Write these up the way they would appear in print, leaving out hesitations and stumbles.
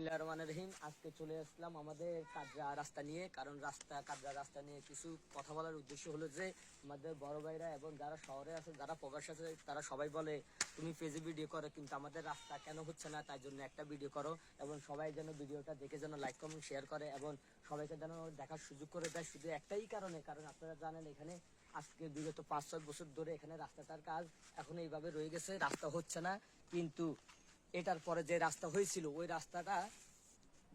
বিসমিল্লাহির রহমানির রহিম। আজকে চলে আসলাম আমাদের কাজরা রাস্তা নিয়ে, কারণ কাজরা রাস্তা নিয়ে কিছু কথা বলার উদ্দেশ্য হলো যে আমাদের বড় ভাইরা এবং যারা শহরে আছে, যারা প্রবাসী আছে, তারা সবাই বলে তুমি পেজে ভিডিও করো কিন্তু আমাদের রাস্তা কেন হচ্ছে না, তাই জন্য একটা ভিডিও করো এবং সবাই যেন ভিডিওটা দেখে যেন লাইক কমেন্ট শেয়ার করে এবং সবাইকে যেন দেখার সুযোগ করে দেয়। শুধু একটাই কারণে, কারণ আপনারা জানেন এখানে আজকে বিগত 5-6 বছর ধরে এখানে রাস্তাটার কাজ এখন এইভাবে রয়ে গেছে, রাস্তা হচ্ছে না। কিন্তু এটার পরে যে রাস্তা হয়েছিল ওই রাস্তাটা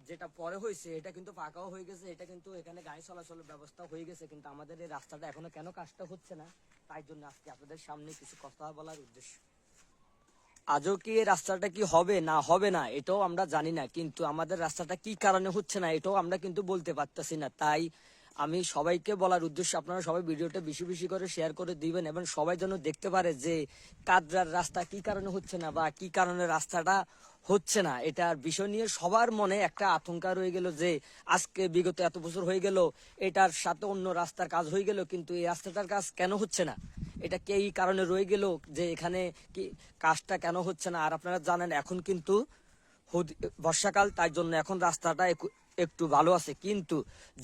যেটা পরে হয়েছে এটা কিন্তু পাকাও হয়ে গেছে, এটা কিন্তু এখানে গাড়ি চলাচলের ব্যবস্থা হয়ে গেছে, কিন্তু আমাদের এই রাস্তাটা এখনো কেন কাজটা হচ্ছে না, তাই জন্য আজকে আপনাদের সামনে কিছু কথা বলার উদ্দেশ্য। আজও কি এই রাস্তাটা কি হবে না হবে না এটাও আমরা জানি না, কিন্তু আমাদের রাস্তাটা কি কারণে হচ্ছে না এটাও আমরা কিন্তু বলতে পারতেছি না। তাই আমি সবাইকে বলার উদ্দেশ্য, আপনারা সবাই ভিডিওটা বেশি বেশি করে শেয়ার করে দিবেন এবং সবাই যেন দেখতে পারে যে কাদরার রাস্তা কি কারণে হচ্ছে না বা কি কারণে রাস্তাটা হচ্ছে না। এটার বিষয় নিয়ে সবার মনে একটা আশঙ্কা রয়ে গেল যে আজকে বিগত এত বছর হয়ে গেল, এটার সাথে অন্য রাস্তার কাজ হয়ে গেল, কিন্তু এই রাস্তাটার কাজ কেন হচ্ছে না, এটা কে এই কারণে রয়ে গেল যে এখানে কি কাজটা কেন হচ্ছে না। আর আপনারা জানেন এখন কিন্তু বর্ষাকাল, তাই জন্য এখন রাস্তাটা একটু ভালো আছে, কিন্তু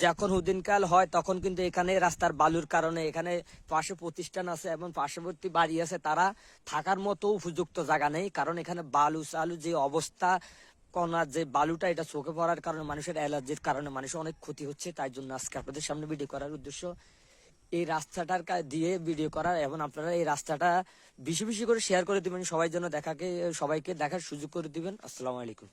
যখন হুদিনকাল হয় তখন কিন্তু এখানে রাস্তার বালুর কারণে এখানে পাশে প্রতিষ্ঠান আছে এবং পার্শ্ববর্তী বাড়ি আছে, তারা থাকার মতো উপযুক্ত জায়গা নেই, কারণ এখানে বালু চালু যে অবস্থা, কণার যে বালুটা এটা চোখে পড়ার কারণে মানুষের অ্যালার্জির কারণে মানুষের অনেক ক্ষতি হচ্ছে। তাই জন্য আজকে আপনাদের সামনে ভিডিও করার উদ্দেশ্য এই রাস্তাটার দিয়ে ভিডিও করার, এবং আপনারা এই রাস্তাটা বেশি বেশি করে শেয়ার করে দিবেন, সবাই যেন সবাইকে দেখার সুযোগ করে দিবেন। আসসালামু আলাইকুম।